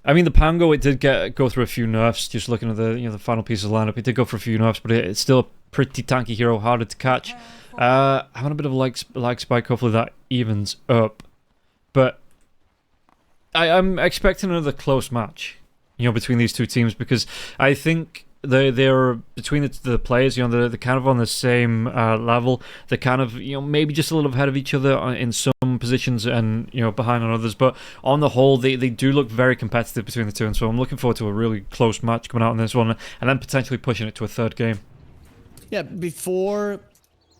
I mean, the Pango, it did go through a few nerfs. Just looking at the final piece of the lineup, it did go for a few nerfs, but it's still a pretty tanky hero, harder to catch. Having a bit of a lag spike. Hopefully that evens up. But I'm expecting another close match, between these two teams, because I think they're between the players, they're kind of on the same level. They're kind of, maybe just a little ahead of each other in some positions and, behind on others. But on the whole, they do look very competitive between the two. And so I'm looking forward to a really close match coming out in this one, and then potentially pushing it to a third game. Yeah, before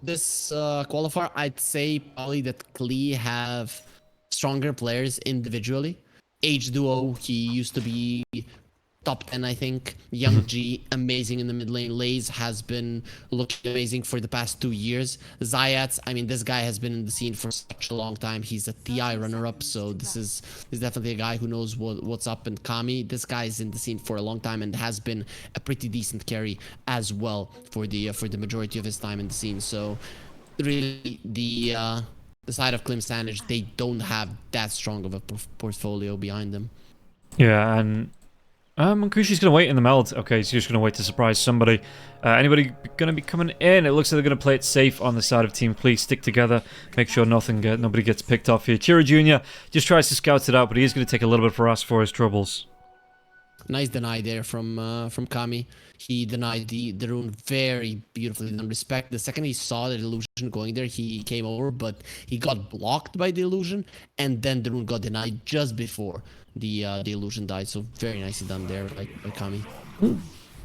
this qualifier, I'd say probably that Klee have stronger players individually. H-Duo, he used to be top 10, I think. Young G, amazing in the mid lane. Lays has been looking amazing for the past 2 years. Zayats, I mean, this guy has been in the scene for such a long time. He's a TI runner-up, so this is definitely a guy who knows what's up. And Kami, this guy is in the scene for a long time and has been a pretty decent carry as well for the majority of his time in the scene. So really, the side of Klim Sani4, they don't have that strong of a portfolio behind them. Yeah, and Mankushi's going to wait in the meld. Okay, he's just going to wait to surprise somebody. Anybody going to be coming in? It looks like they're going to play it safe on the side of Team Klee. Stick together. Make sure nobody gets picked off here. Chira Jr. just tries to scout it out, but he is going to take a little bit for us for his troubles. Nice deny there from Kami. He denied the rune very beautifully. In respect, the second he saw the illusion going there, he came over, but he got blocked by the illusion, and then the rune got denied just before the illusion died. So very nicely done there by Kami.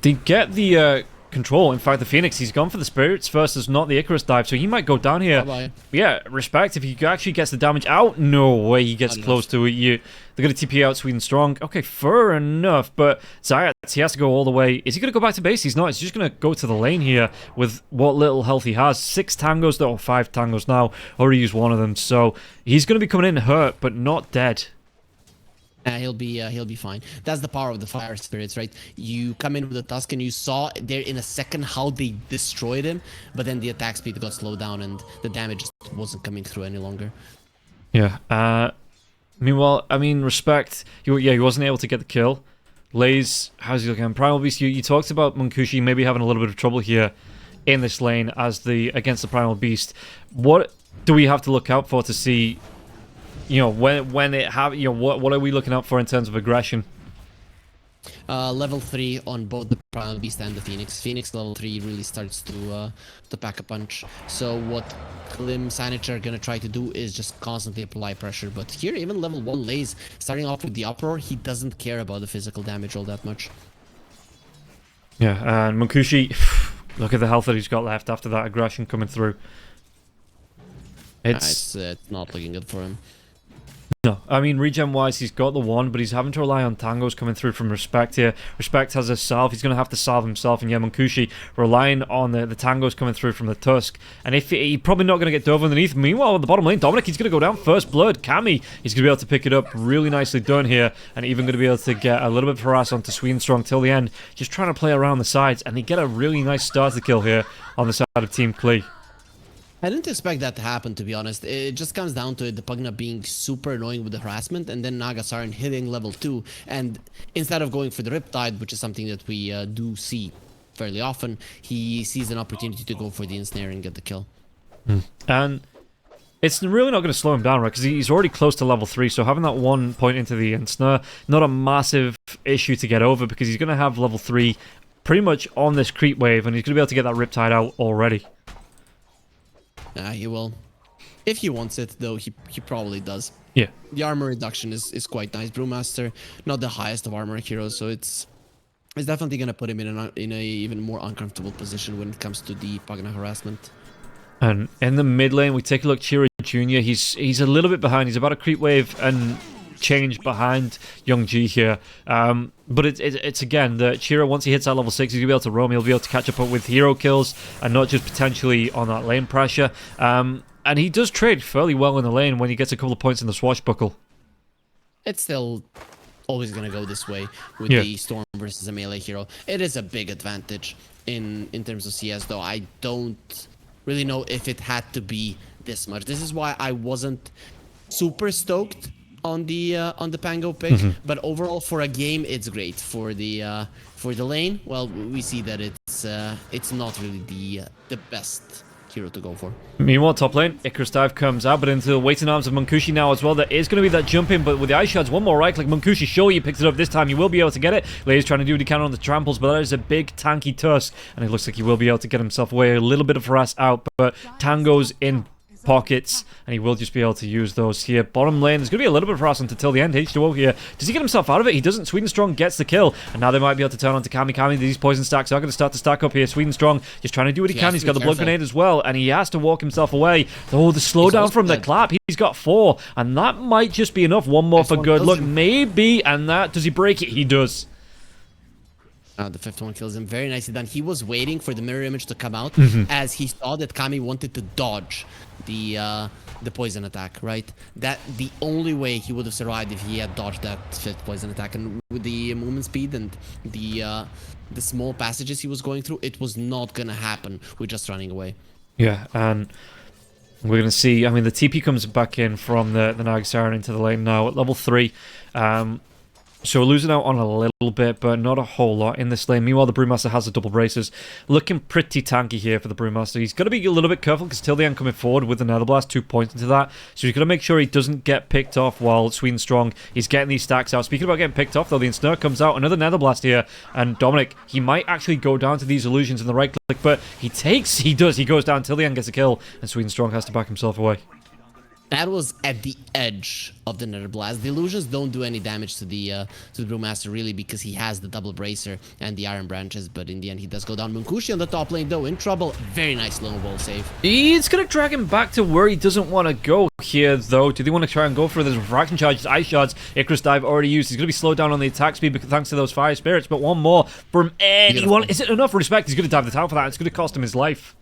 They get the control. In fact, the Phoenix, he's gone for the Spirits first. There's not the Icarus dive, so he might go down here. Bye-bye. Yeah, respect. If he actually gets the damage out, no way he gets close to it. They're going to TP out Sweden Strong. Okay, fair enough, but Zayat, he has to go all the way. Is he going to go back to base? He's not. He's just going to go to the lane here with what little health he has. 6 tangos, or 5 tangos now. Already used one of them, so he's going to be coming in hurt, but not dead. He'll be fine. That's the power of the fire spirits, right? You come in with a tusk and you saw there in a second how they destroyed him, but then the attack speed got slowed down and the damage just wasn't coming through any longer. Yeah. Meanwhile, I mean, respect. He wasn't able to get the kill. Lays, how's he looking? Primal Beast, you talked about Mankushi maybe having a little bit of trouble here in this lane against the Primal Beast. What do we have to look out for to see? When it what are we looking out for in terms of aggression? Level 3 on both the Primal Beast and the Phoenix. Phoenix level 3 really starts to pack a punch. So what Klim Sani4 are gonna try to do is just constantly apply pressure. But here, even level 1 Lays, starting off with the uproar, he doesn't care about the physical damage all that much. Yeah, and Mankushi, look at the health that he's got left after that aggression coming through. It's not looking good for him. No, I mean, regen-wise, he's got the one, but he's having to rely on tangos coming through from Respect here. Respect has a salve. He's going to have to salve himself, and yeah, Mankushi relying on the tangos coming through from the Tusk. And if he's probably not going to get dove underneath. Meanwhile, on the bottom lane, Dominic, he's going to go down. First blood. Kami, he's going to be able to pick it up. Really nicely done here, and even going to be able to get a little bit of harass onto Sweden Strong till the end. Just trying to play around the sides, and they get a really nice starter kill here on the side of Team Klee. I didn't expect that to happen, to be honest. It just comes down to the Pugna being super annoying with the harassment, and then Nagasaran hitting level 2. And instead of going for the Riptide, which is something that we do see fairly often, he sees an opportunity to go for the ensnare and get the kill. And it's really not going to slow him down, right? Because he's already close to level 3, so having that 1 point into the ensnare, not a massive issue to get over, because he's going to have level 3 pretty much on this creep wave, and he's going to be able to get that Riptide out already. He will. If he wants it, though, he probably does. Yeah. The armor reduction is quite nice. Brewmaster, not the highest of armor heroes, so it's definitely going to put him in a even more uncomfortable position when it comes to the Pugna harassment. And in the mid lane, we take a look. Chira Jr. He's a little bit behind. He's about a creep wave and change behind Young G here. But it's again, the Chira, once he hits that level 6, he's going to be able to roam. He'll be able to catch up with hero kills and not just potentially on that lane pressure. And he does trade fairly well in the lane when he gets a couple of points in the swashbuckle. It's still always going to go this way with the Storm versus a melee hero. It is a big advantage in terms of CS, though. I don't really know if it had to be this much. This is why I wasn't super stoked on the Pango pick, but overall for a game it's great. For the lane, well, we see that it's not really the best hero to go for. Meanwhile, top lane, Icarus Dive comes out, but into the waiting arms of Munkushi now as well. There is going to be that jump in, but with the ice shards, one more right click. Munkushi, sure, you picked it up this time. You will be able to get it. Lei's trying to do what he can on the tramples, but that is a big tanky tusk, and it looks like he will be able to get himself away. A little bit of harass out, but Tango's in pockets, and he will just be able to use those here. Bottom lane, there's going to be a little bit of harassment until the end. H2O here. Does he get himself out of it? He doesn't. Sweden Strong gets the kill, and now they might be able to turn on to Kami. Kami, these poison stacks are going to start to stack up here. Sweden Strong just trying to do what he can. He's got the blood grenade as well, and he has to walk himself away. Oh, the slowdown from the clap. He's got 4, and that might just be enough. One more for good look, maybe, and that, does he break it? He does. The 5th one kills him. Very nicely done. He was waiting for the mirror image to come out as he saw that Kami wanted to dodge the poison attack, right? That the only way he would have survived if he had dodged that 5th poison attack, and with the movement speed and the small passages he was going through, it was not gonna happen with just running away. Yeah, and we're gonna see. I mean, the TP comes back in from the Nag Siren into the lane now at level 3. So we're losing out on a little bit, but not a whole lot in this lane. Meanwhile, the Brewmaster has the double braces. Looking pretty tanky here for the Brewmaster. He's got to be a little bit careful because Tillian coming forward with the Nether Blast, 2 points into that. So he's got to make sure he doesn't get picked off while Sweden Strong is getting these stacks out. Speaking about getting picked off, though, the Ensnare comes out. Another Nether Blast here. And Dominic, he might actually go down to these illusions in the right click, but he does. He goes down. Tillian gets a kill, and Sweden Strong has to back himself away. That was at the edge of the Nether Blast. The illusions don't do any damage to the Brewmaster, really, because he has the double bracer and the iron branches, but in the end he does go down. Munkushi on the top lane, though, in trouble. Very nice low ball save. It's going to drag him back to where he doesn't want to go here, though. Do they want to try and go for this refraction charges? Ice shards, Icarus Dive already used. He's going to be slowed down on the attack speed thanks to those fire spirits, but one more from anyone. Is it enough respect? He's going to dive the tower for that. It's going to cost him his life.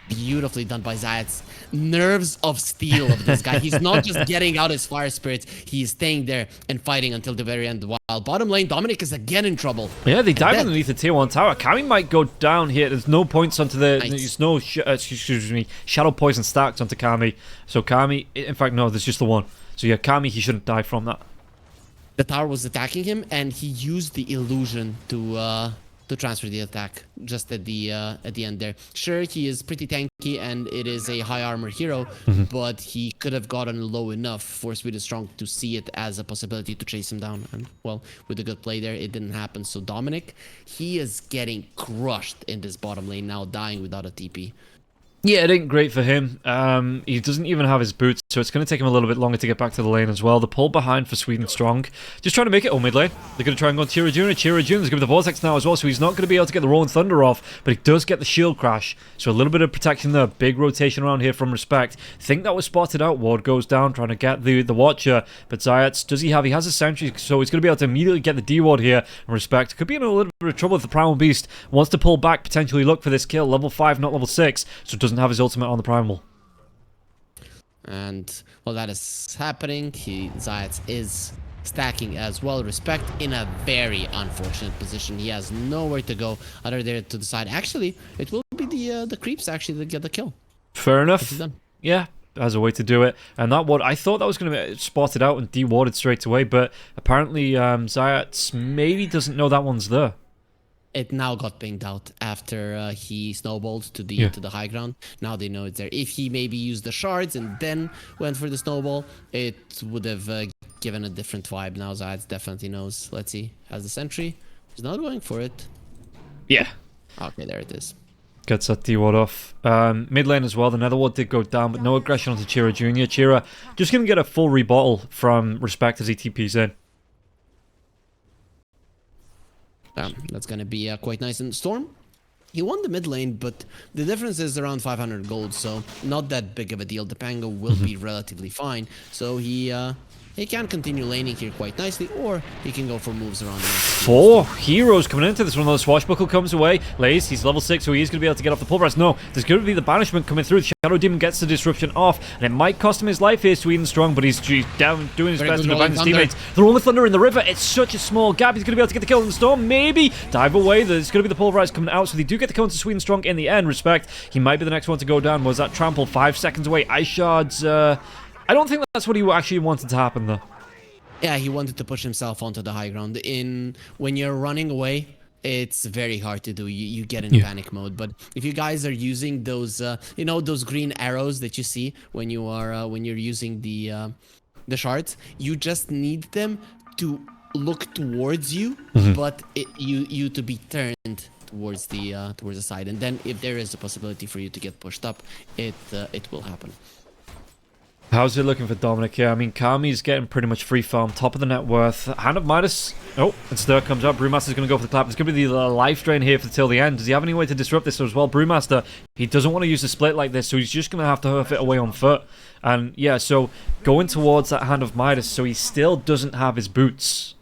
Beautifully done by Zayats. Nerves of steel of this guy. He's not just getting out his fire spirits. He's staying there and fighting until the very end. While bottom lane, Dominic is again in trouble. Yeah, they dive underneath the tier 1 tower. Kami might go down here. There's no points onto the... Nice. There's no... excuse me. Shadow poison stacks onto Kami. So Kami... In fact, no, there's just the one. So yeah, Kami, he shouldn't die from that. The tower was attacking him, and he used the illusion to transfer the attack just at the end there. Sure, he is pretty tanky and it is a high armor hero, but he could have gotten low enough for Sweden Strong to see it as a possibility to chase him down. And well, with a good play there, it didn't happen. So Dominic, he is getting crushed in this bottom lane now, dying without a TP. Yeah, it ain't great for him. He doesn't even have his boots, so it's going to take him a little bit longer to get back to the lane as well. The pull behind for Sweden Strong. Just trying to make it mid lane. They're going to try and go on Chira Junior. Chira Junior's going to be the Vortex now as well, so he's not going to be able to get the Rolling Thunder off, but he does get the shield crash. So a little bit of protection there. Big rotation around here from Respect. Think that was spotted out. Ward goes down, trying to get the Watcher, but Zayats, does he have? He has a Sentry, so he's going to be able to immediately get the D-Ward here. And Respect could be in a little bit of trouble if the Primal Beast wants to pull back, potentially look for this kill. Level 5, not level 6, so doesn't have his ultimate on the Primal. And while that is happening, Zayats is stacking as well. Respect in a very unfortunate position. He has nowhere to go other there to the side. Actually, it will be the creeps actually that get the kill. Fair enough. Yeah, as a way to do it. And that one, I thought that was going to be spotted out and de-warded straight away, but apparently Zayats maybe doesn't know that one's there. It now got pinged out after he snowballed to the high ground. Now they know it's there. If he maybe used the shards and then went for the snowball, it would have given a different vibe. Now Zayats definitely knows. Let's see. Has the sentry. He's not going for it. Yeah. Okay, there it is. Gets that D-Ward off. Mid lane as well. The Nether Ward did go down, but no aggression onto Chira Jr. Chira just going to get a full rebottle from Respect as he TPs in. That's going to be quite nice. And Storm, he won the mid lane, but the difference is around 500 gold, so not that big of a deal. The Pango will be relatively fine, so he can continue laning here quite nicely, or he can go for moves around the next. 4 heroes coming into this one. The Swashbuckle comes away. Lays, he's level 6, so he is going to be able to get off the pulverize. No, there's going to be the Banishment coming through. Shadow Demon gets the disruption off, and it might cost him his life here, Sweden Strong, but he's down doing his best to defend his teammates. The Rolling Thunder in the river. It's such a small gap. He's going to be able to get the kill in the storm. Maybe dive away. There's going to be the pulverize coming out, so they do get the kill into Sweden Strong in the end. Respect, he might be the next one to go down. Was that trample 5 seconds away? Ice shards. I don't think that's what he actually wanted to happen, though. Yeah, he wanted to push himself onto the high ground. When you're running away, it's very hard to do. You get in panic mode. But if you guys are using those, those green arrows that you see when you're using the shards, you just need them to look towards you, but you to be turned towards the side, and then if there is a possibility for you to get pushed up, it will happen. How's it looking for Dominic here? I mean, Kami's getting pretty much free farm, top of the net worth. Hand of Midas. Oh, and Stir comes up. Brewmaster's going to go for the clap. It's going to be the life drain here till the end. Does he have any way to disrupt this as well? Brewmaster, he doesn't want to use the split like this, so he's just going to have to hoof it away on foot. And yeah, so going towards that Hand of Midas, so he still doesn't have his boots.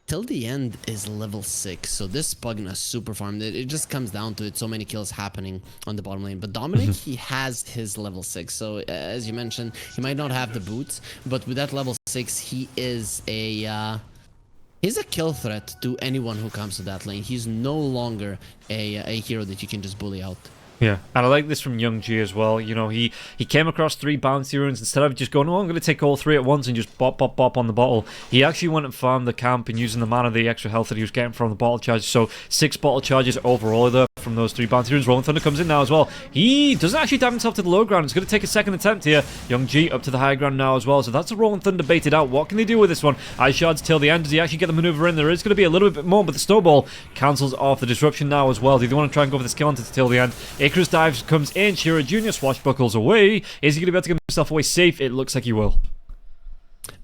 Till the end is level 6, so this Pugna super farmed. It just comes down to it. So many kills happening on the bottom lane. But Dominic, he has his level 6. So as you mentioned, he might not have the boots, but with that level 6, he is he's a kill threat to anyone who comes to that lane. He's no longer a hero that you can just bully out. Yeah, and I like this from Young G as well. You know, he came across 3 bounty runes. Instead of just going, oh, I'm going to take all 3 at once and just bop, bop, bop on the bottle, he actually went and farmed the camp and using the mana, the extra health that he was getting from the bottle charges. So 6 bottle charges overall there from those 3 bounty runes. Rolling Thunder comes in now as well. He doesn't actually dive himself to the low ground. It's going to take a second attempt here. Young G up to the high ground now as well. So that's a Rolling Thunder baited out. What can they do with this one? Ice Shards till the end. Does he actually get the maneuver in? There is going to be a little bit more, but the snowball cancels off the disruption now as well. Do they want to try and go for this kill onto till the end? Icarus dives, comes in. Shira Jr. swashbuckles away. Is he going to be able to get himself away safe? It looks like he will.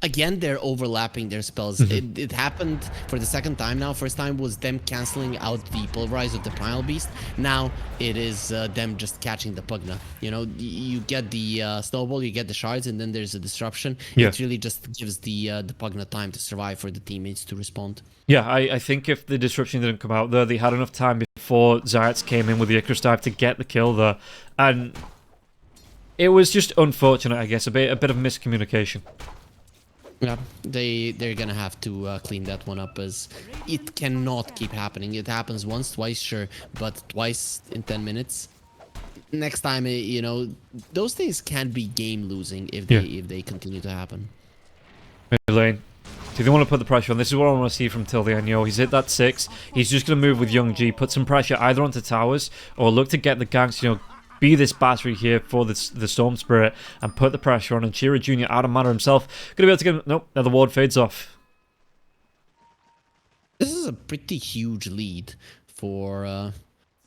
Again, they're overlapping their spells. It happened for the second time now. First time was them canceling out the Pulverize of the Primal Beast. Now it is them just catching the Pugna. You know, you get the Snowball, you get the Shards, and then there's a disruption. It really just gives the Pugna time to survive for the teammates to respond. Yeah, I think if the disruption didn't come out there, they had enough time before Zayats came in with the Icarus dive to get the kill there. And it was just unfortunate, I guess, a bit of miscommunication. Yeah, they're gonna have to clean that one up, as it cannot keep happening. It happens once, twice, sure, but twice in 10 minutes. Next time, you know, those things can be game losing if they continue to happen. Mid lane. Do they want to put the pressure on? This is what I want to see from till the end. He's hit that 6. He's just gonna move with Young G, put some pressure either onto towers or look to get the ganks. You know, be this battery here for the Storm Spirit and put the pressure on. And Shira Jr. out of mana himself. Gonna be able to get him. Nope, now the ward fades off. This is a pretty huge lead for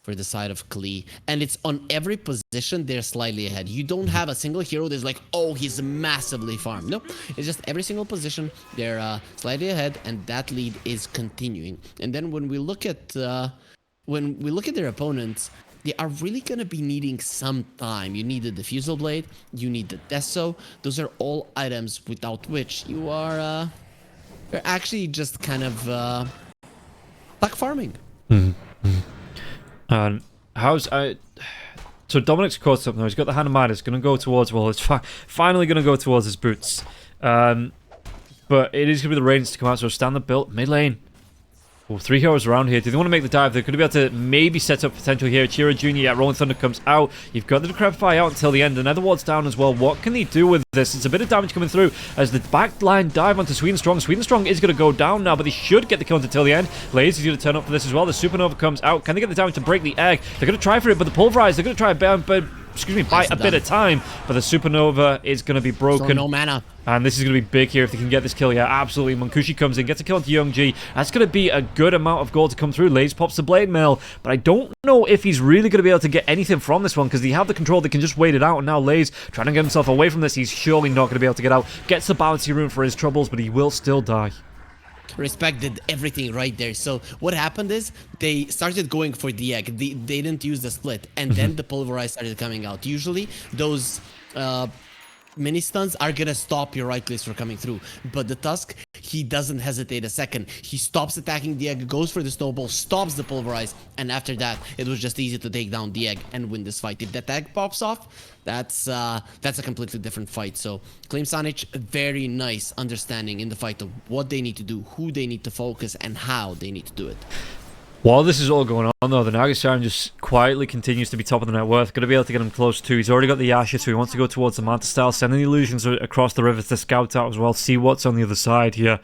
the side of Klee, and it's on every position they're slightly ahead. You don't have a single hero that's like, oh, he's massively farmed. No, it's just every single position they're slightly ahead, and that lead is continuing. And then when we look at their opponents, they are really going to be needing some time. You need the Diffusal Blade, you need the Deso. Those are all items without which you are you're actually just kind of stuck farming. And so Dominic's caught up now. He's got the Hand of Midas, going to go towards, well, it's finally going to go towards his boots. But it is going to be the Rains to come out, so stand the build, mid lane. Oh, 3 heroes around here. Do they want to make the dive? They're going to be able to maybe set up potential here. Chira Jr. Yeah, Rolling Thunder comes out. You've got the Decrepify out until the end. Another ward's down as well. What can they do with this? It's a bit of damage coming through as the back line dive onto Sweden Strong. Sweden Strong is going to go down now, but they should get the kill until the end. Lazy is going to turn up for this as well. The Supernova comes out. Can they get the damage to break the egg? They're going to try for it, but the Pulverize, they're going to try buy a bit of time, but the Supernova is going to be broken. So no mana. And this is going to be big here if they can get this kill. Yeah, absolutely. Munkushi comes in, gets a kill into Young G. That's going to be a good amount of gold to come through. Laze pops the Blade Mail, but I don't know if he's really going to be able to get anything from this one because they have the control. They can just wait it out, and now Laze trying to get himself away from this. He's surely not going to be able to get out. Gets the bouncy rune for his troubles, but he will still die. Respect did everything right there. So what happened is they started going for the egg. They didn't use the split, and then the Pulverize started coming out. Usually those mini stuns are gonna stop your right clicks from coming through, but the Tusk, he doesn't hesitate a second. He stops attacking the egg, goes for the snowball, stops the Pulverize, and after that it was just easy to take down the egg and win this fight. If that egg pops off, that's a completely different fight. So Klim Sani4, very nice understanding in the fight of what they need to do, who they need to focus, and how they need to do it. While this is all going on, though, the Naga Siren just quietly continues to be top of the net worth. Going to be able to get him close too. He's already got the Asher, so he wants to go towards the Manta style, sending the illusions across the river to scout out as well, see what's on the other side here.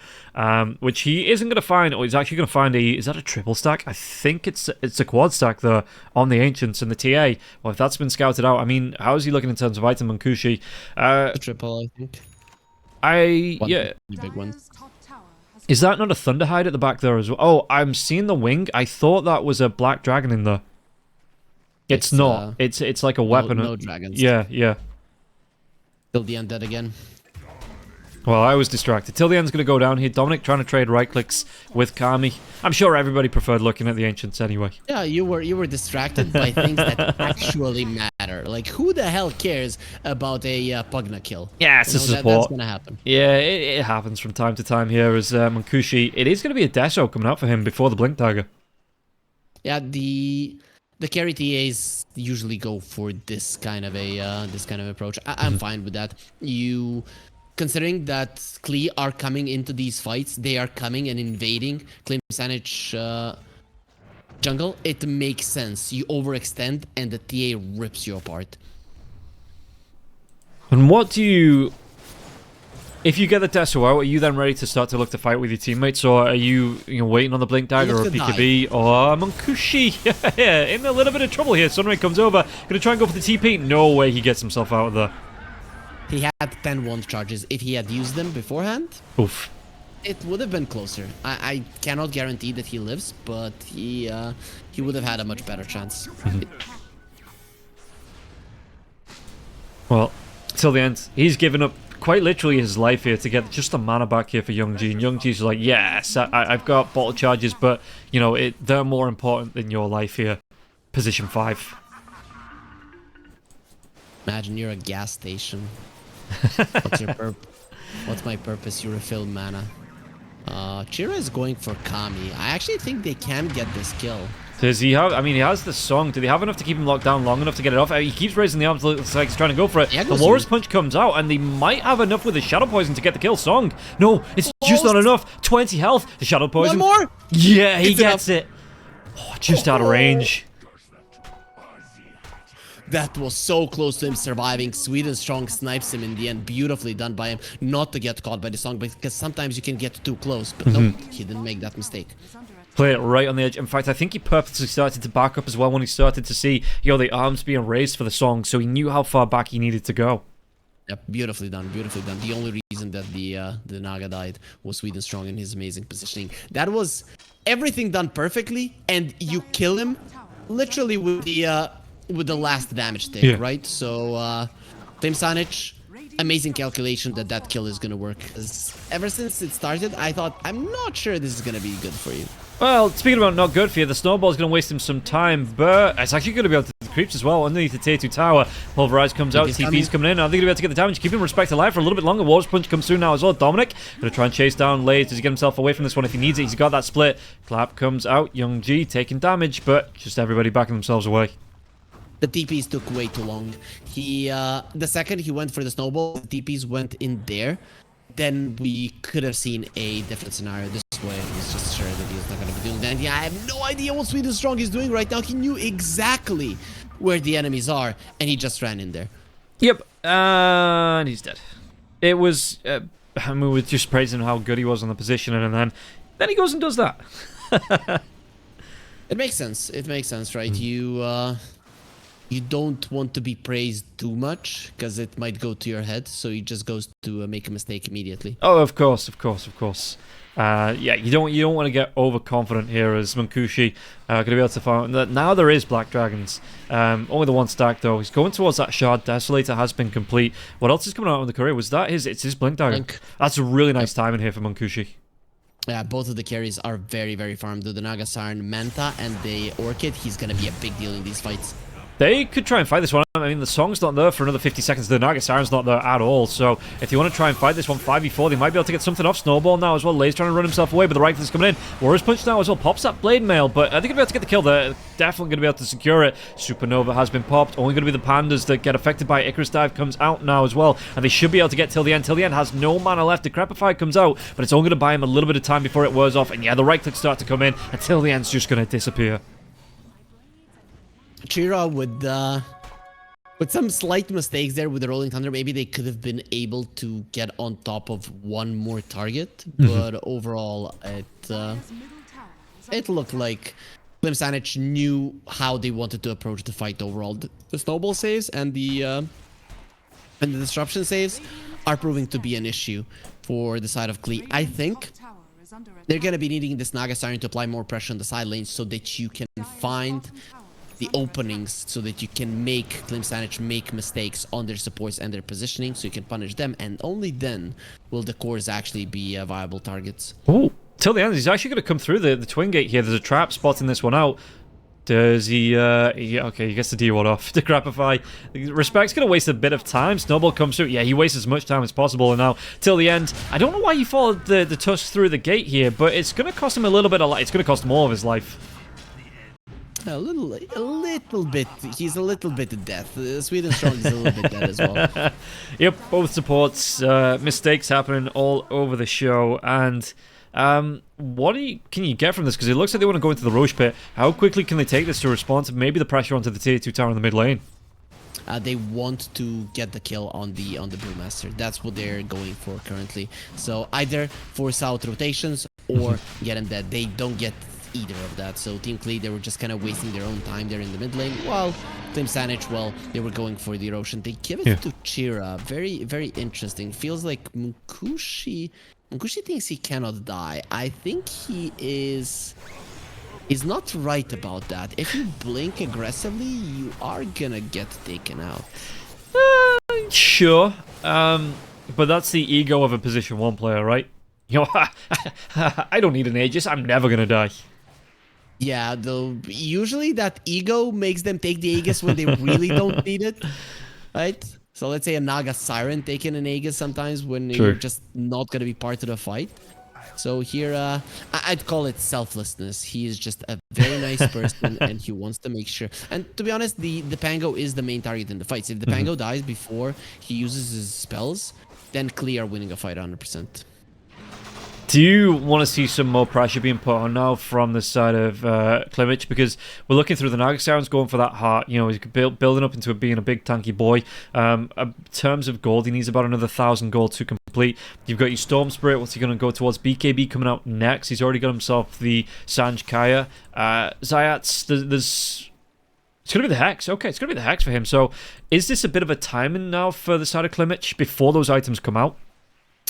Which he isn't going to find, or he's actually going to find a... Is that a triple stack? I think it's a quad stack, though, on the Ancients and the TA. Well, if that's been scouted out, I mean, how is he looking in terms of item on Kushi? A triple, I think. Yeah. The big one. Is that not a Thunderhide at the back there as well? Oh, I'm seeing the wing. I thought that was a black dragon in there. It's not. It's like a weapon. No dragons. Yeah, yeah. Till the end dead again. Well, I was distracted. Till the end's going to go down here. Dominic trying to trade right clicks with Kami. I'm sure everybody preferred looking at the Ancients anyway. Yeah, you were distracted by things that actually matter. Like, who the hell cares about a Pugna kill? Yeah, it's a support. That's going to happen. Yeah, it happens from time to time here as Mankushi. It is going to be a Deso coming out for him before the Blink Dagger. Yeah, the carry TAs usually go for this kind of a approach. I'm fine with that. Considering that Klee are coming into these fights, they are coming and invading Klim Sani4 jungle, it makes sense. You overextend and the TA rips you apart. And what do you... If you get the Deso out, are you then ready to start to look to fight with your teammates, or are you waiting on the Blink Dagger or PKB or Mankushi? Yeah, in a little bit of trouble here. Sunray comes over, gonna try and go for the TP. No way he gets himself out of there. He had 10 wand charges. If he had used them beforehand, oof, it would have been closer. I cannot guarantee that he lives, but he would have had a much better chance. Well, till the end, he's given up quite literally his life here to get just the mana back here for Youngji. And Youngji's like, yes, I've got bottle charges, but, they're more important than your life here. Position 5. Imagine you're a gas station. What's my purpose? You refill mana. Chira is going for Kami. I actually think they can get this kill. Does he have... I mean, he has the song. Do they have enough to keep him locked down long enough to get it off? He keeps raising the arms, looks like he's trying to go for it. The Walrus Punch comes out, and they might have enough with the Shadow Poison to get the kill. Song. No, it's just not enough. 20 health. The Shadow Poison. One more? Yeah, he gets it. Oh, just out of range. That was so close to him surviving. Sweden Strong snipes him in the end. Beautifully done by him. Not to get caught by the song, because sometimes you can get too close. But no, he didn't make that mistake. Play it right on the edge. In fact, I think he purposely started to back up as well when he started to see, the arms being raised for the song, so he knew how far back he needed to go. Yep, beautifully done, beautifully done. The only reason that the Naga died was Sweden Strong in his amazing positioning. That was everything done perfectly, and you kill him literally with the last damage tick, right? So, Klim Sani4, amazing calculation that kill is gonna work. Ever since it started, I thought, I'm not sure this is gonna be good for you. Well, speaking about not good for you, the snowball's going to waste him some time, but it's actually going to be able to the creeps as well underneath the Tier 2 tower. Pulverize comes out, TP's coming in. Are they going to be able to get the damage? Keep him respect alive for a little bit longer. Walrus Punch comes through now as well. Dominic going to try and chase down Lays. Does he get himself away from this one if he needs it? He's got that split. Clap comes out. Young G taking damage, but just everybody backing themselves away. The TPs took way too long. The second he went for the snowball, the TPs went in there. Then we could have seen a different scenario. This way, I was just sure that he was not going to be doing that. Yeah, I have no idea what Sweden Strong is doing right now. He knew exactly where the enemies are, and he just ran in there. Yep, and he's dead. It was, I mean, we were just praising how good he was on the position, and then he goes and does that. It makes sense. It makes sense, right? You don't want to be praised too much because it might go to your head, so he just goes to make a mistake immediately. Oh, of course. Yeah, you don't want to get overconfident here as Mankushi going to be able to find that now there is Black Dragons. Only the one stack though. He's going towards that Shard. Desolator has been complete. What else is coming out on the career? Was that it's his Blink Dagger? That's a really nice timing here for Mankushi. Yeah, both of the carries are very, very farmed. The Naga Siren, Manta, and the Orchid, he's going to be a big deal in these fights. They could try and fight this one. I mean, the song's not there for another 50 seconds. The Naga Siren's not there at all. So if you want to try and fight this one 5v4, they might be able to get something off. Snowball now as well. Lay's trying to run himself away, but the right click's coming in. Warrior's Punch now as well. Pops that Blade Mail, but are they going to be able to get the kill there? Definitely going to be able to secure it. Supernova has been popped. Only going to be the Pandas that get affected by Icarus Dive comes out now as well. And they should be able to get till the end. Till the end has no mana left. The Decrepify comes out, but it's only going to buy him a little bit of time before it wears off. And yeah, the right clicks start to come in. And till the end's just going to disappear. Chira with some slight mistakes there with the Rolling Thunder, maybe they could have been able to get on top of one more target, but overall it looked like Klim Sani4 knew how they wanted to approach the fight overall. The snowball saves and the disruption saves are proving to be an issue for the side of Klee. I think they're going to be needing this Naga Siren to apply more pressure on the side lanes so that you can find the openings, so that you can make Klim Sani4 make mistakes on their supports and their positioning, so you can punish them, and only then will the cores actually be viable targets. Oh, till the end, he's actually going to come through the twin gate here. There's a trap spotting this one out. Does he, okay, he gets the D1 off. The Grapify. Respect's going to waste a bit of time. Snowball comes through. Yeah, he wastes as much time as possible. And now, till the end, I don't know why he followed the Tusk through the gate here, but it's going to cost him a little bit of life. It's going to cost him all of his life. A little bit. He's a little bit of death. Sweden Strong is a little bit dead as well. Yep, both supports. Mistakes happening all over the show. And what can you get from this? Because it looks like they want to go into the Roche pit. How quickly can they take this to respond to maybe the pressure onto the tier 2 tower in the mid lane? They want to get the kill on the Brewmaster. That's what they're going for currently. So either force out rotations or get him dead. They don't get either of that. So Team Klee, they were just kind of wasting their own time there in the mid lane, while Klim Sani4, well, they were going for the erosion. They give it to Chira. Very, very interesting. Feels like Munkushi thinks he cannot die. I think he is not right about that. If you blink aggressively, you are gonna get taken out. Sure. But that's the ego of a position 1 player, right? You know, I don't need an Aegis. I'm never gonna die. Yeah, though usually that ego makes them take the Aegis when they really don't need it, right? So let's say a Naga Siren taking an Aegis sometimes when you're just not gonna be part of the fight. So here, I'd call it selflessness. He is just a very nice person, and he wants to make sure. And to be honest, the Pango is the main target in the fights. If the Pango dies before he uses his spells, then Klee are winning a fight 100%. Do you want to see some more pressure being put on now from the side of Klimich? Because we're looking through the Naga Siren's going for that heart. You know, he's building up into being a big tanky boy. In terms of gold, he needs about another 1,000 gold to complete. You've got your Storm Spirit. What's he going to go towards? BKB coming out next. He's already got himself the Sanj Kaya. Zayats, there's... It's going to be the Hex. Okay, it's going to be the Hex for him. So is this a bit of a timing now for the side of Klimich before those items come out?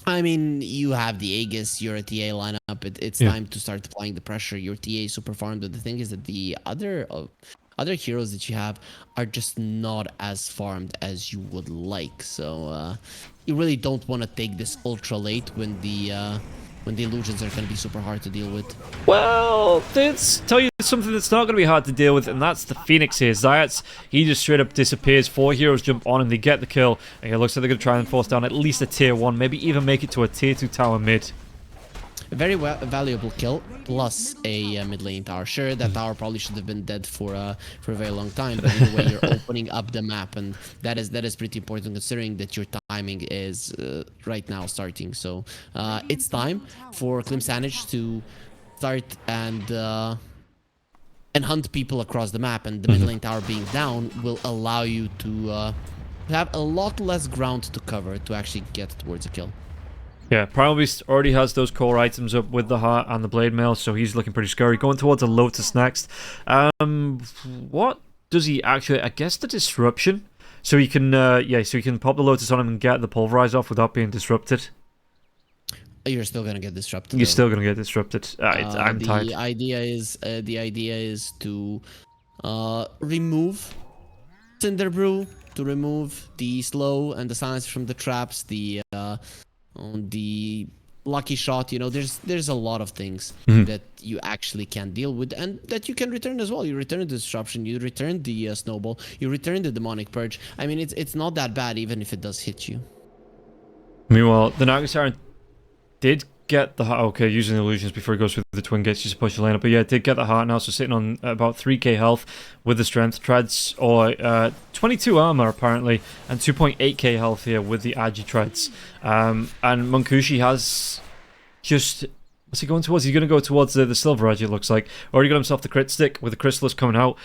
I mean, you have the Aegis, you're a TA lineup. It's time to start applying the pressure. Your TA is super farmed, but the thing is that the other heroes that you have are just not as farmed as you would like. So you really don't want to take this ultra late when the illusions are going to be super hard to deal with. Well, let's tell you something that's not going to be hard to deal with, and that's the Phoenix here. Zayats, he just straight up disappears. 4 heroes jump on him, they get the kill, and it looks like they're going to try and force down at least a tier 1, maybe even make it to a tier 2 tower mid. A very valuable kill, plus a mid lane tower. Sure, that tower probably should have been dead for a very long time, but either way, you're opening up the map, and that is pretty important considering that your timing is right now starting. So it's time for Klim Sani4 to start and hunt people across the map, and the mid lane tower being down will allow you to have a lot less ground to cover to actually get towards a kill. Yeah, Primal Beast already has those core items up with the Heart and the Blade Mail, so he's looking pretty scary. Going towards a Lotus next. What does he actually... I guess the Disruption. So he can, so you can pop the Lotus on him and get the Pulverize off without being disrupted. You're still gonna get disrupted. You're still gonna get disrupted. I'm tired. The idea is to remove Cinder Brew, to remove the slow and the silence from the traps, the lucky shot. You know, there's a lot of things that you actually can deal with, and that you can return as well. You return the disruption, you return the snowball, you return the demonic purge. I mean, it's not that bad, even if it does hit you. Meanwhile, the Naga Siren did get the heart. Okay, using the illusions before he goes through the twin gates just to push the lane up. But yeah, did get the heart now, so sitting on about 3k health with the strength. Treads, or 22 armor apparently, and 2.8k health here with the Agi Treads. And Munkushi has just... What's he going towards? He's going to go towards the Silver Edge, it looks like. Already got himself the crit stick with the Chrysalis coming out.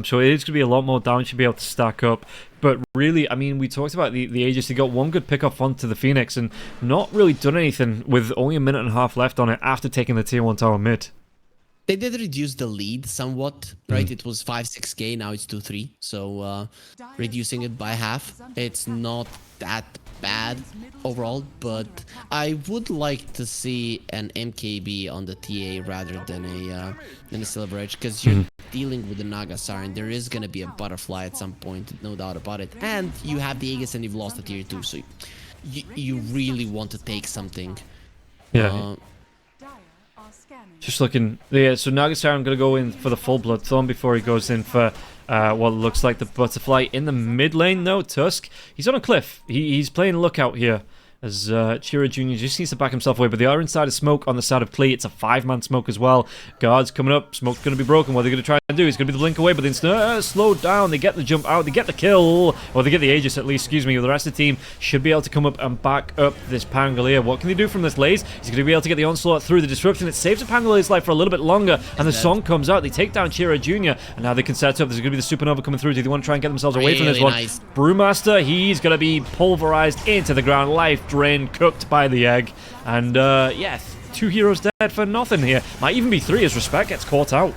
So it is going to be a lot more damage to be able to stack up. But really, I mean, we talked about the Aegis. He got one good pick off onto the Phoenix and not really done anything with only a minute and a half left on it after taking the tier 1 tower mid. They did reduce the lead somewhat, right? It was 5-6k, now it's 2-3. So reducing it by half. It's not that bad overall, but I would like to see an MKB on the TA rather than a Silver Edge, because you're dealing with the Naga Siren. There is going to be a butterfly at some point, no doubt about it. And you have the Aegis and you've lost the tier 2, so you really want to take something. Yeah. Just looking, yeah, so Naga Siren going to go in for the full Blood Thorn before he goes in for what looks like the Butterfly in the mid lane. No, Tusk, he's on a cliff. He's playing lookout here as Chira Jr. just needs to back himself away, but they are inside of smoke on the side of Klee. It's a 5-man smoke as well. Guards coming up, smoke's going to be broken. What they're going to try and do is going to be the blink away, but then slow down. They get the jump out, they get the kill, or they get the Aegis at least, excuse me. The rest of the team should be able to come up and back up this Pangolier. What can they do from this Laze? He's going to be able to get the onslaught through the disruption. It saves the Pangolier's life for a little bit longer, and the song comes out. They take down Chira Jr., and now they can set up. There's going to be the Supernova coming through. Do they want to try and get themselves away from this one? Nice. Brewmaster, he's going to be pulverized into the ground, life drained, cooked by the egg, and yeah, 2 heroes dead for nothing here. Might even be 3 as Respect gets caught out.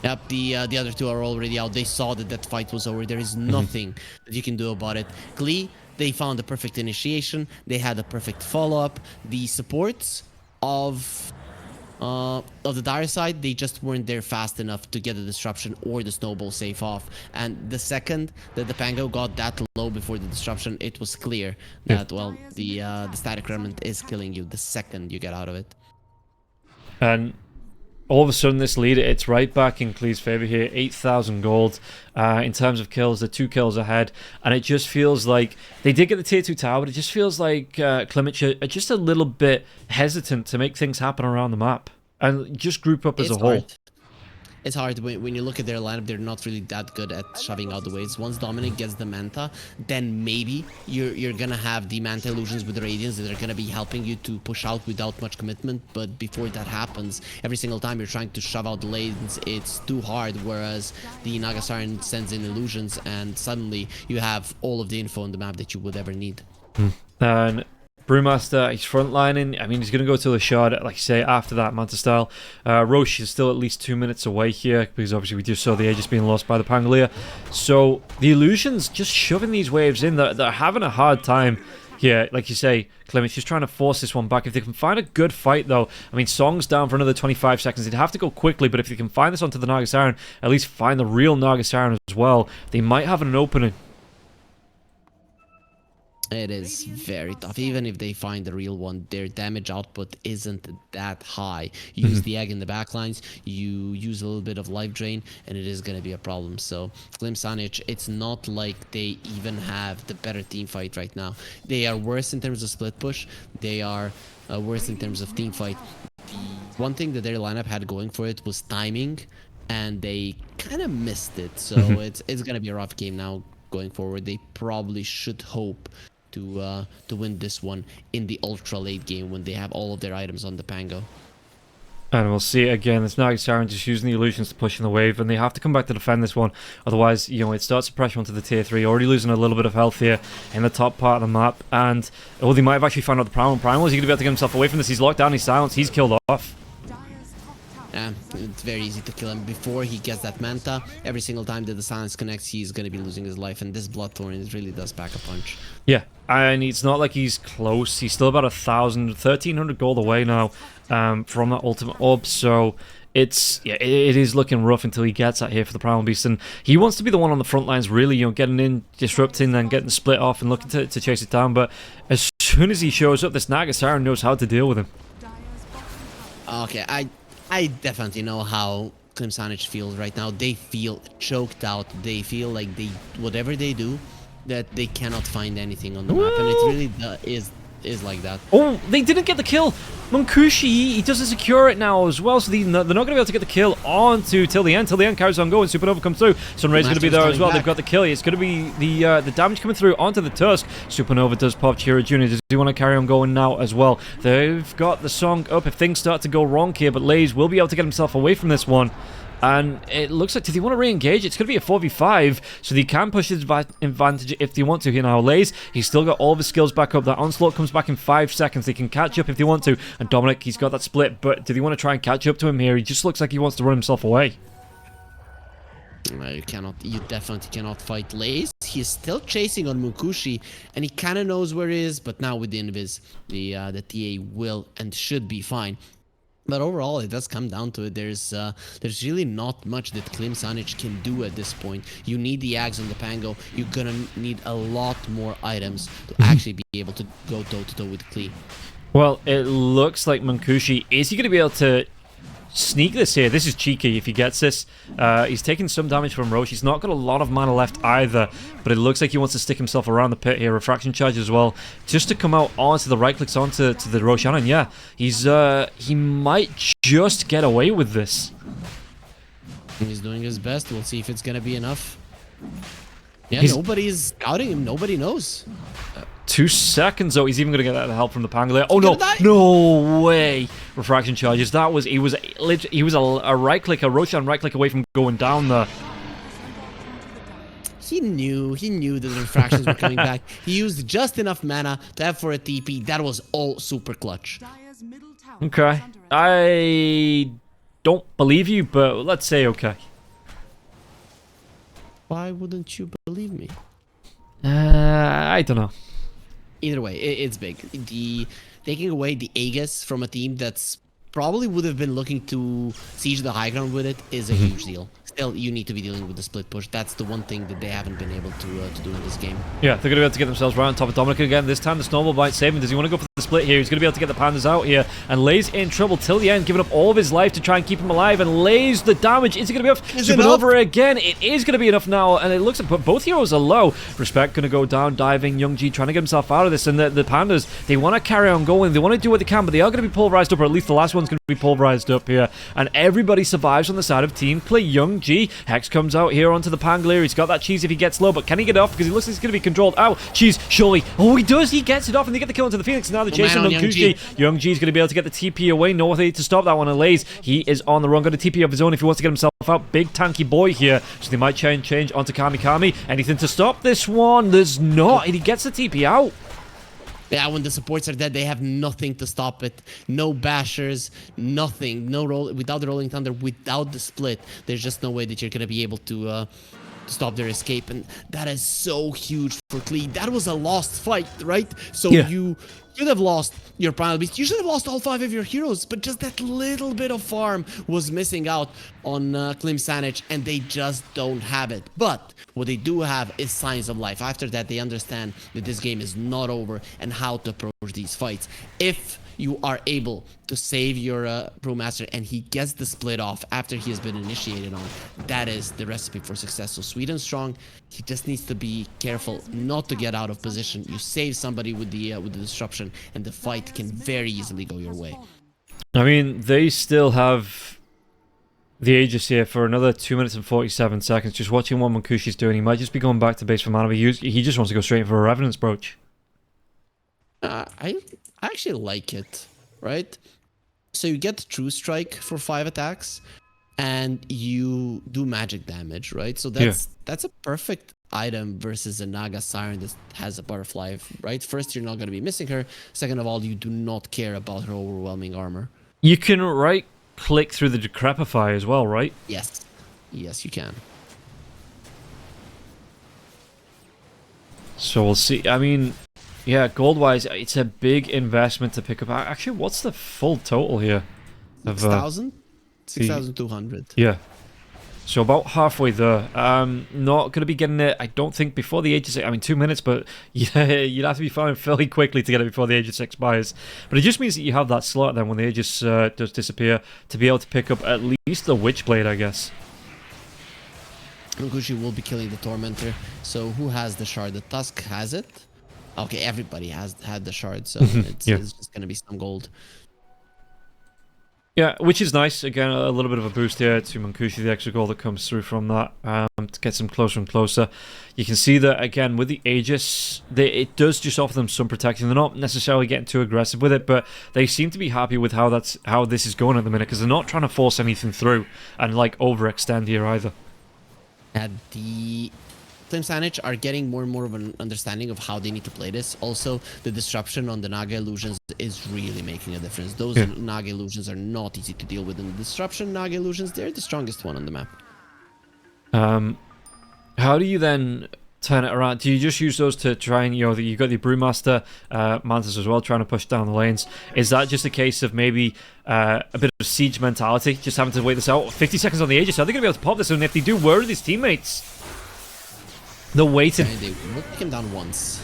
Yep, the other 2 are already out. They saw that fight was over. There is nothing that you can do about it. Klee, they found the perfect initiation. They had a perfect follow-up. The supports of the dire side, they just weren't there fast enough to get the disruption or the snowball safe off. And the second that the Pango got that low before the disruption, it was clear that, well, the static remnant is killing you the second you get out of it. And all of a sudden this lead, it's right back in Klee's favor here. 8,000 gold in terms of kills. They're 2 kills ahead, and it just feels like they did get the tier 2 tower, but it just feels like Clemich are just a little bit hesitant to make things happen around the map and just group up as a whole. It's hard when you look at their lineup. They're not really that good at shoving out the waves. Once Dominic gets the Manta, then maybe you're gonna have the Manta illusions with the Radiance that are gonna be helping you to push out without much commitment. But before that happens, every single time you're trying to shove out the lanes, it's too hard. Whereas the Naga Siren sends in illusions, and suddenly you have all of the info on the map that you would ever need. And Brewmaster, he's frontlining. I mean, he's going to go to the shard, like you say, after that Manta style. Roche is still at least 2 minutes away here, because obviously we just saw the Aegis being lost by the Pangolier. So the illusions just shoving these waves in. They're having a hard time here. Like you say, Clement's just trying to force this one back. If they can find a good fight, though, I mean, Song's down for another 25 seconds. They'd have to go quickly, but if they can find this onto the Naga Siren, at least find the real Naga Siren as well, they might have an opening. It is very tough. Even if they find the real one, their damage output isn't that high. You use the egg in the backlines, you use a little bit of life drain, and it is going to be a problem. So Klim Sani4, it's not like they even have the better team fight right now. They are worse in terms of split push. They are worse in terms of team fight. The one thing that their lineup had going for it was timing, and they kind of missed it. So it's going to be a rough game now going forward. They probably should hope to win this one in the ultra late game when they have all of their items on the Pango. And we'll see it again. It's Naga Siren just using the illusions to push in the wave, and they have to come back to defend this one. Otherwise, you know, it starts to pressure onto the tier 3. Already losing a little bit of health here in the top part of the map. And, oh, they might have actually found out the Primal. Primal, is he going to be able to get himself away from this? He's locked down, he's silenced, he's killed off. Yeah, it's very easy to kill him before he gets that Manta. Every single time that the silence connects, he's going to be losing his life, and this Bloodthorn, it really does pack a punch. Yeah, and it's not like he's close. He's still about 1,300 gold away now from that ultimate orb, so it's, yeah, it is looking rough until he gets out here for the Primal Beast, and he wants to be the one on the front lines, really, you know, getting in, disrupting, and getting split off and looking to chase it down. But as soon as he shows up, this Naga Siren knows how to deal with him. Okay, I definitely know how Klim Sani4 feels right now. They feel choked out. They feel like whatever they do, that they cannot find anything on the map, and it really is like that. Oh, they didn't get the kill. Munkushi, he doesn't secure it now as well, so they're not going to be able to get the kill onto till the end. Till the end carries on going. Supernova comes through. Sunray's going to be there as well. They've got the kill. It's going to be the damage coming through onto the Tusk. Supernova does pop. Chiro Jr. Does he want to carry on going now as well? They've got the song up if things start to go wrong here, but Lays will be able to get himself away from this one. And it looks like, do they want to re-engage? It's going to be a 4v5, so they can push his advantage if they want to. Here now, Lays, he's still got all of his skills back up. That onslaught comes back in 5 seconds. They can catch up if they want to. And Dominic, he's got that split, but do they want to try and catch up to him here? He just looks like he wants to run himself away. You definitely cannot fight Lays. He's still chasing on Munkushi, and he kind of knows where he is, but now with the invis, the TA will and should be fine. But overall, it does come down to it. There's really not much that Klim Sani4 can do at this point. You need the Ags on the Pango. You're gonna need a lot more items to actually be able to go toe-to-toe with Klee. Well, it looks like Munkushi, is he going to be able to sneak this here? This is cheeky if he gets this. He's taking some damage from Roche. He's not got a lot of mana left either, but it looks like he wants to stick himself around the pit here. Refraction charge as well, just to come out onto the right clicks onto the Roshan. And yeah, he might just get away with this. He's doing his best. We'll see if it's gonna be enough. Yeah, nobody's scouting him. Nobody knows. 2 seconds though. He's even going to get that help from the Pangolier. Oh no! No way! Refraction charges. That was he was a right click, a Roshan right click away from going down there. He knew that the refractions were coming back. He used just enough mana to have for a TP. That was all super clutch. Okay, I don't believe you, but let's say okay. Why wouldn't you believe me? I don't know. Either way, it's big. Taking away the Aegis from a team that's probably would have been looking to siege the high ground with it is a huge deal. Still, you need to be dealing with the split push. That's the one thing that they haven't been able to do in this game. Yeah, they're going to be able to get themselves right on top of Dominic again. This time the snowball might save him. Does he want to go for the split here? He's going to be able to get the pandas out here. And Lays in trouble till the end, giving up all of his life to try and keep him alive. And Lays the damage. Is it going to be enough? Supernova again. It is going to be enough now. And it looks like both heroes are low. Respect going to go down, diving. Youngji trying to get himself out of this. And the pandas, they want to carry on going. They want to do what they can, but they are going to be pulverized up, or at least the last one's going to be pulverized up here. And everybody survives on the side of Team Klee. Youngji, Hex comes out here onto the Pangolier. He's got that cheese if he gets low, but can he get off? Because he looks like he's going to be controlled. Ow, cheese, surely. Oh, he does. He gets it off, and they get the kill into the Phoenix. Now they're chasing Munkushi. Youngji's going to be able to get the TP away. No way to stop that one. And Lays, he is on the run. Got a TP of his own if he wants to get himself out. Big tanky boy here. So they might change onto Kami. Anything to stop this one? There's not. And he gets the TP out. Yeah, when the supports are dead, they have nothing to stop it. No bashers, nothing. No roll without the Rolling Thunder, without the split. There's just no way that you're gonna be able to stop their escape, and that is so huge for Klee. That was a lost fight, right? So yeah. You should have lost your Primal Beast. You should have lost all 5 of your heroes, but just that little bit of farm was missing out on Klim Sani4, and they just don't have it. But what they do have is signs of life. After that, they understand that this game is not over and how to approach these fights. If you are able to save your Brewmaster and he gets the split off after he has been initiated on, that is the recipe for success. So Sweden strong, he just needs to be careful not to get out of position. You save somebody with the disruption, and the fight can very easily go your way. I mean, they still have the Aegis here for another 2 minutes and 47 seconds. Just watching what Munkushi's doing, he might just be going back to base for mana, but he just wants to go straight for a Revenant's Brooch. I actually like it, right? So you get True Strike for 5 attacks, and you do magic damage, right? So that's a perfect item versus a Naga Siren that has a butterfly, right? First, you're not going to be missing her. Second of all, you do not care about her overwhelming armor. You can right-click through the Decrepify as well, right? Yes. Yes, you can. So we'll see. I mean, yeah, gold-wise, it's a big investment to pick up. Actually, what's the full total here? 6,000? 6,200. Yeah. So about halfway there. Not going to be getting it, I don't think, before the age of 6. I mean, 2 minutes, but yeah, you'd have to be firing fairly quickly to get it before the age of 6 expires. But it just means that you have that slot then when the Aegis does disappear to be able to pick up at least the Witchblade, I guess. Gucci will be killing the Tormentor. So who has the shard? The Tusk has it? Okay, everybody has had the shard, so it's just going to be some gold. Yeah, which is nice. Again, a little bit of a boost here to Munkushi, the extra goal that comes through from that to get them closer and closer. You can see that, again, with the Aegis, it does just offer them some protection. They're not necessarily getting too aggressive with it, but they seem to be happy with how this is going at the minute, because they're not trying to force anything through and, like, overextend here either. And the Klim Sani4 are getting more and more of an understanding of how they need to play this. Also, the disruption on the Naga illusions is really making a difference. Those Naga illusions are not easy to deal with. And the disruption Naga illusions, they're the strongest one on the map. How do you then turn it around? Do you just use those to try and, you've got the Brewmaster Mantis as well trying to push down the lanes? Is that just a case of maybe a bit of siege mentality, just having to wait this out? 50 seconds on the Aegis, are they going to be able to pop this? And if they do, where are these teammates? They're waiting. They will take him down once.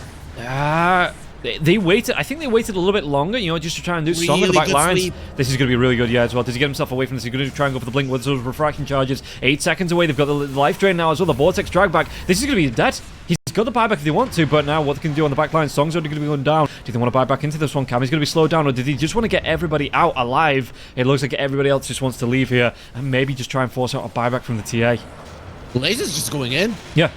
They waited. I think they waited a little bit longer, just to try and do some of the back lines. Sleep. This is going to be really good, as well. Does he get himself away from this? He's going to try and go for the blink with those refraction charges. 8 seconds away. They've got the life drain now as well. The vortex drag back. This is going to be dead. He's got the buyback if they want to, but now what they can do on the back line? Song's already going to be going down. Do they want to buy back into this one? Cam, he's going to be slowed down, or did he just want to get everybody out alive? It looks like everybody else just wants to leave here and maybe just try and force out a buyback from the TA. Laser's just going in. Yeah.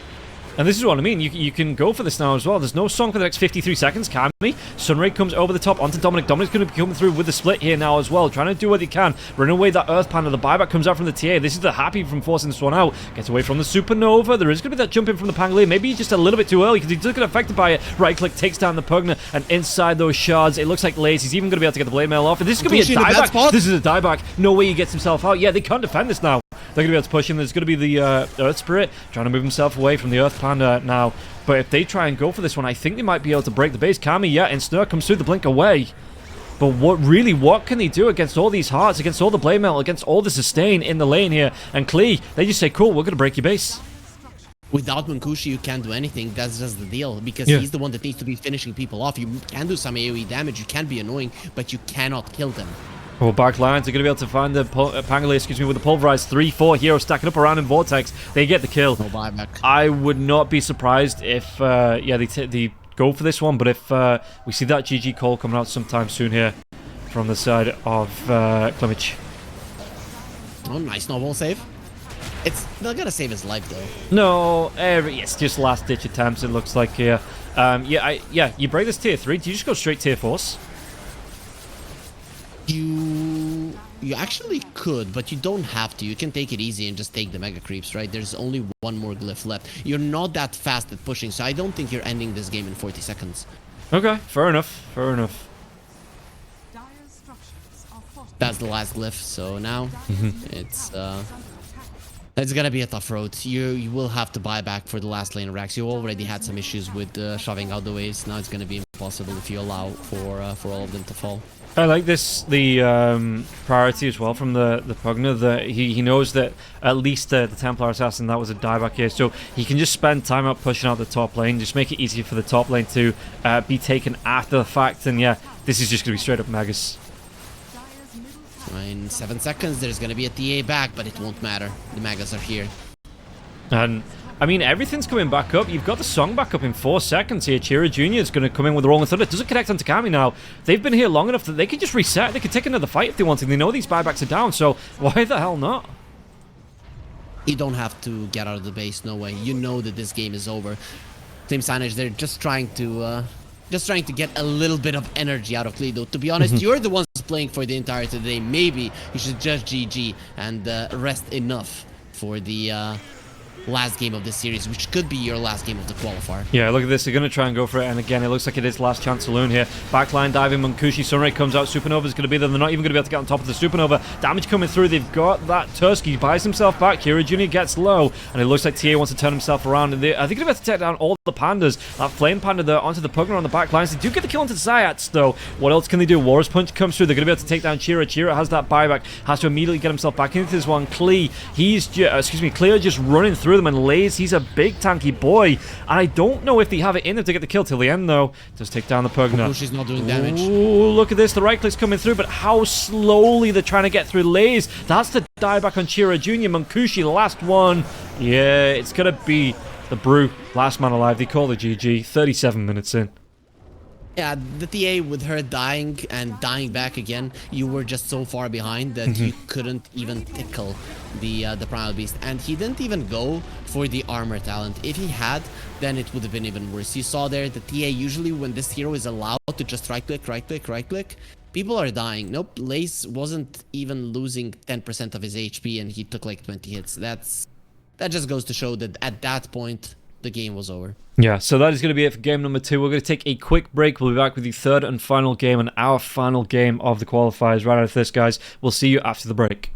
And this is what I mean, you can go for this now as well. There's no Song for the next 53 seconds, Kami. Sunray comes over the top onto Dominic. Dominic's going to be coming through with the split here now as well, trying to do what he can. Running away that Earth Panda, the buyback comes out from the TA. This is the happy from forcing this one out. Gets away from the Supernova. There is going to be that jump in from the Pangolier, maybe just a little bit too early because he does get affected by it. Right click takes down the Pugna, and inside those shards, it looks like Lazy's even going to be able to get the blade mail off. And this is going to be a dieback. This is a dieback. No way he gets himself out. Yeah, they can't defend this now. They're going to be able to push him. There's going to be the Earth Spirit trying to move himself away from the Earth Panda now. But if they try and go for this one, I think they might be able to break the base. Kami, Ensnur comes through the blink away. But what can they do against all these hearts, against all the blade metal, against all the sustain in the lane here? And Klee, they just say, cool, we're going to break your base. Without Munkushi, you can't do anything. That's just the deal. Because he's the one that needs to be finishing people off. You can do some AoE damage. You can be annoying, but you cannot kill them. Oh, back lines are going to be able to find the Pangolier, with the pulverized 3-4 heroes stacking up around in Vortex. They get the kill. No buyback. I would not be surprised if, they go for this one, but if we see that GG call coming out sometime soon here from the side of Klimich. Oh, nice snowball save. It's not going to save his life, though. No, it's just last-ditch attempts, it looks like here. You break this tier 3. Do you just go straight tier 4s? You actually could, but you don't have to. You can take it easy and just take the mega creeps, right? There's only one more glyph left. You're not that fast at pushing, so I don't think you're ending this game in 40 seconds. Okay, fair enough. That's the last glyph, so now it's gonna be a tough road. You will have to buy back for the last lane of Rax. You already had some issues with shoving out the waves. Now it's gonna be impossible if you allow for all of them to fall. I like the priority as well from the Pugna, that he knows that at least the Templar Assassin, that was a dieback here, so he can just spend time out pushing out the top lane, just make it easier for the top lane to be taken after the fact, and this is just going to be straight up Magus. In 7 seconds, there's going to be a TA back, but it won't matter. The Magas are here. And I mean, everything's coming back up. You've got the Song back up in 4 seconds here. Chira Jr. is going to come in with the Rolling Thunder. It doesn't connect onto Kami now. They've been here long enough that they can just reset. They can take another fight if they wanted. They know these buybacks are down, so why the hell not? You don't have to get out of the base, no way. You know that this game is over. Klim Sani4, they're just trying to get a little bit of energy out of Klee, though. To be honest, you're the ones playing for the entirety of the day. Maybe you should just GG and rest enough for the last game of the series, which could be your last game of the qualifier. Yeah, look at this. They're going to try and go for it. And again, it looks like it is last chance saloon here. Backline diving. Munkushi. Sunray comes out. Supernova is going to be there. They're not even going to be able to get on top of the Supernova. Damage coming through. They've got that Tusk. He buys himself back. Kira Jr. gets low. And it looks like TA wants to turn himself around. And I think they're going to take down all the Pandas. That Flame Panda there onto the Pugner on the back lines. They do get the kill onto Zayats, though. What else can they do? War's Punch comes through. They're going to be able to take down Chira. Chira has that buyback. Has to immediately get himself back into this one. Klee. Clear just running through them. And Lays, he's a big tanky boy. And I don't know if they have it in them to get the kill till the end, though. Does take down the Pugner. She's not doing damage. Ooh, look at this. The right click's coming through, but how slowly they're trying to get through Lays. That's the dieback on Chira Jr. Munkushi, last one. Yeah, it's going to be the Brew. Last man alive. They call the GG. 37 minutes in. Yeah, the TA with her dying and dying back again, you were just so far behind that you couldn't even tickle the Primal Beast. And he didn't even go for the armor talent. If he had, then it would have been even worse. You saw there, the TA usually when this hero is allowed to just right click, people are dying. Nope, Lace wasn't even losing 10% of his HP and he took like 20 hits. That just goes to show that at that point, the game was over. Yeah, so that is going to be it for game number 2. We're going to take a quick break. We'll be back with the third and final game and our final game of the qualifiers right out of this, guys. We'll see you after the break.